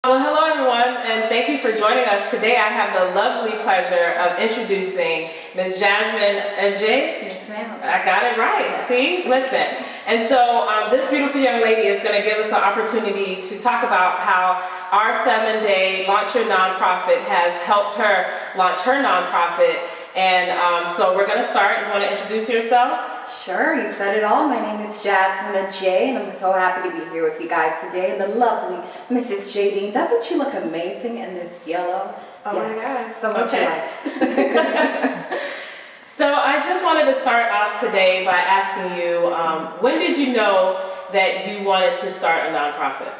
Well, hello everyone, and thank you for joining us. Today I have the lovely pleasure of introducing Ms. Jazmin Ajay. Yes, ma'am. I got it right. Yes. See? Listen. And so this beautiful young lady is going to give us an opportunity to talk about how our 7-day Launch Your Nonprofit has helped her launch her nonprofit. And so we're going to start. You want to introduce yourself? Sure, you said it all. My name is Jazmin Ajay, and I'm so happy to be here with you guys today. And the lovely Mrs. Jadine. Doesn't she look amazing in this yellow? Oh my God. So much life. So I just wanted to start off today by asking you, when did you know that you wanted to start a nonprofit?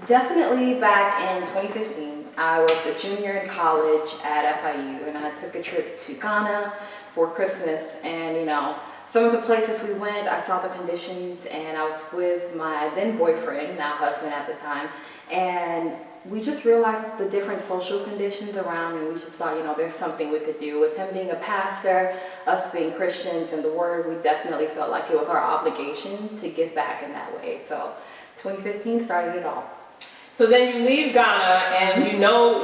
Definitely back in 2015. I was a junior in college at FIU, and I took a trip to Ghana for Christmas. And some of the places we went, I saw the conditions, and I was with my then boyfriend, now husband at the time, and we just realized the different social conditions around, and we just thought, there's something we could do. With him being a pastor, us being Christians, and the Word, we definitely felt like it was our obligation to give back in that way. So 2015 started it all. So then you leave Ghana and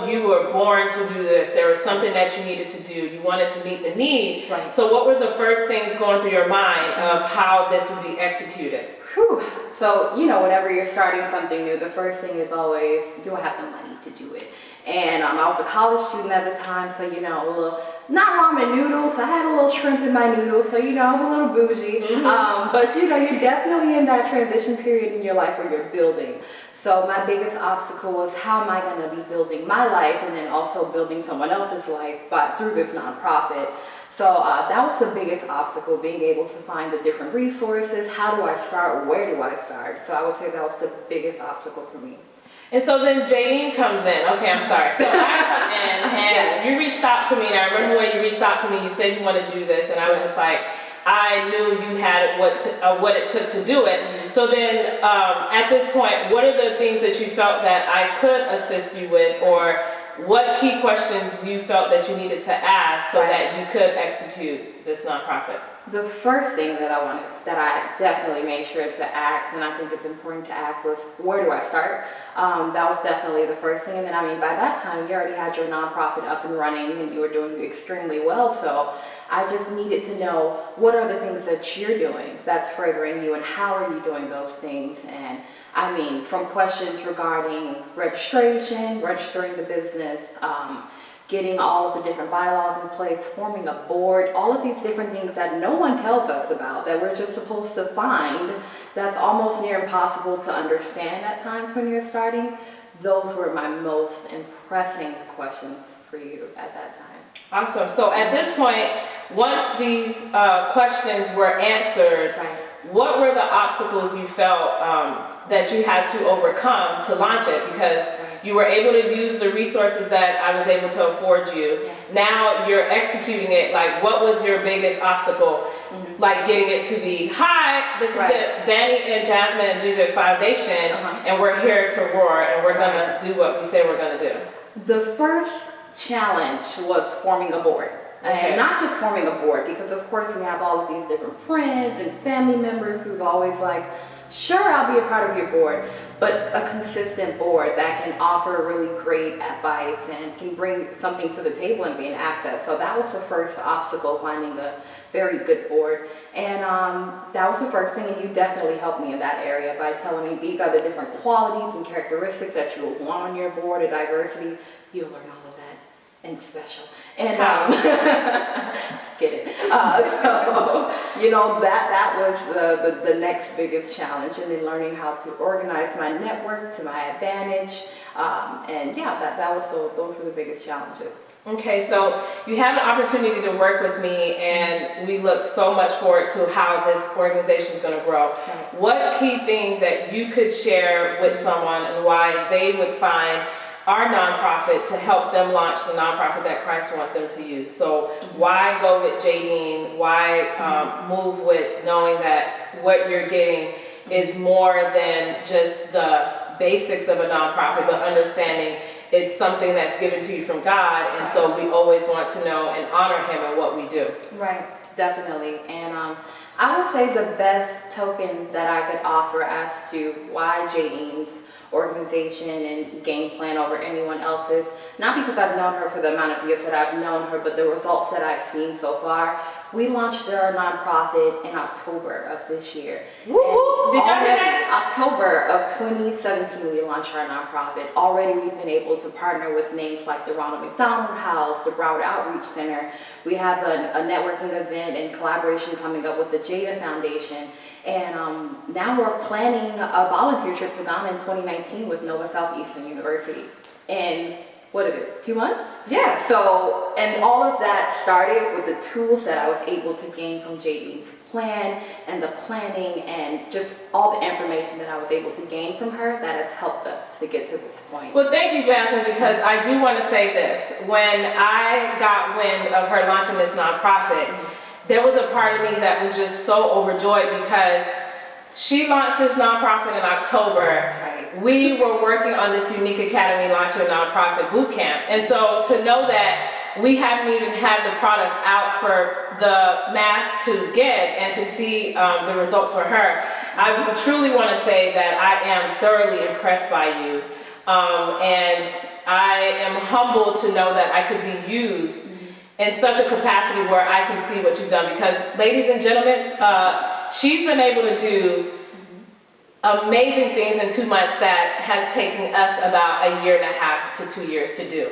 you were born to do this. There was something that you needed to do. You wanted to meet the need. Right. So what were the first things going through your mind of how this would be executed? Whew. So, whenever you're starting something new, the first thing is always, do I have the money to do it? And I was a college student at the time, so, a little, not ramen noodles, I had a little shrimp in my noodles, so, I was a little bougie. But, you're definitely in that transition period in your life where you're building. So my biggest obstacle was, how am I going to be building my life and then also building someone else's life through this nonprofit? So that was the biggest obstacle, being able to find the different resources. How do I start? Where do I start? So I would say that was the biggest obstacle for me. And so then Jadine comes in. Okay, I'm sorry. So I come in and you reached out to me, and I remember when you reached out to me, you said you want to do this, and I was just like, I knew you had what it took to do it. So then at this point, what are the things that you felt that I could assist you with, or what key questions you felt that you needed to ask so that you could execute this nonprofit? The first thing that I definitely made sure to ask, and I think it's important to ask, was, where do I start? That was definitely the first thing. And then, by that time, you already had your nonprofit up and running, and you were doing extremely well. So I just needed to know, what are the things that you're doing that's furthering you, and how are you doing those things? And from questions regarding registration, registering the business, getting all of the different bylaws in place, forming a board, all of these different things that no one tells us about, that we're just supposed to find, that's almost near impossible to understand at times when you're starting. Those were my most impressing questions for you at that time. Awesome. So at this point, once these questions were answered, what were the obstacles you felt that you had to overcome to launch it? Because you were able to use the resources that I was able to afford you. Now you're executing it. Like, what was your biggest obstacle? Like getting it to be, hi, this is the Danny and Jazmin and Jesus Foundation, and we're here to roar, and we're gonna do what we say we're gonna do. The first challenge was forming a board. And not just forming a board, because of course we have all of these different friends and family members who's always like, sure, I'll be a part of your board, but a consistent board that can offer really great advice and can bring something to the table and be an asset. So that was the first obstacle, finding a very good board. And that was the first thing, and you definitely helped me in that area by telling me these are the different qualities and characteristics that you will want on your board, a diversity. You'll learn all of that, and special. And get it. That was the next biggest challenge, and then learning how to organize my network to my advantage. Those were the biggest challenges. Okay, so you have an opportunity to work with me, and we look so much forward to how this organization is going to grow. What key thing that you could share with someone and why they would find our nonprofit to help them launch the nonprofit that Christ wants them to use? So why go with Jadine? Why move with knowing that what you're getting is more than just the basics of a nonprofit, but understanding it's something that's given to you from God, and so we always want to know and honor Him in what we do. Right, definitely. And I would say the best token that I could offer as to why Jadine's organization and game plan over anyone else's. Not because I've known her for the amount of years that I've known her, but the results that I've seen so far. We launched our nonprofit in October of this year. Woo-hoo. Did y'all hear that? October of 2017, we launched our nonprofit. Already, we've been able to partner with names like the Ronald McDonald House, the Broward Outreach Center. We have a networking event in collaboration coming up with the Jadine Foundation. And now we're planning a volunteer trip to Ghana in 2019 with Nova Southeastern University. And what is it, 2 months? Yeah. So, and all of that started with the tools that I was able to gain from Jadine's plan and the planning and just all the information that I was able to gain from her that has helped us to get to this point. Well, thank you, Jazmin, because I do want to say this. When I got wind of her launching this nonprofit, there was a part of me that was just so overjoyed because she launched this nonprofit in October. Right. We were working on this Unique Academy Launch Your Nonprofit Bootcamp. And so to know that we haven't even had the product out for the mass to get and to see the results for her, I truly want to say that I am thoroughly impressed by you. And I am humbled to know that I could be used in such a capacity where I can see what you've done. Because, ladies and gentlemen, she's been able to do amazing things in 2 months that has taken us about 1.5 to 2 years to do.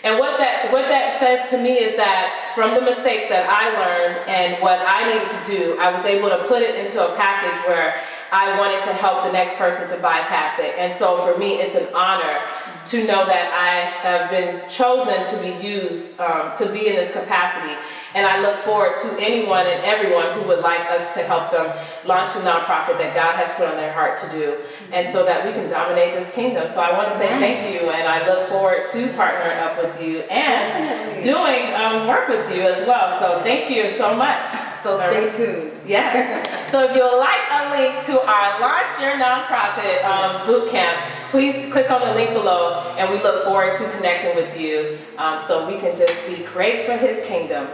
And what that says to me is that from the mistakes that I learned and what I needed to do, I was able to put it into a package where I wanted to help the next person to bypass it. And so for me, it's an honor to know that I have been chosen to be used to be in this capacity. And I look forward to anyone and everyone who would like us to help them launch a nonprofit that God has put on their heart to do, and so that we can dominate this kingdom. So I want to say thank you, and I look forward to partnering up with you and doing work with you as well. So thank you so much. So stay tuned. Yes. So if you would like a link to our Launch Your Nonprofit Bootcamp, please click on the link below, and we look forward to connecting with you so we can just be great for His kingdom.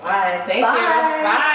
All right, thank you. Bye.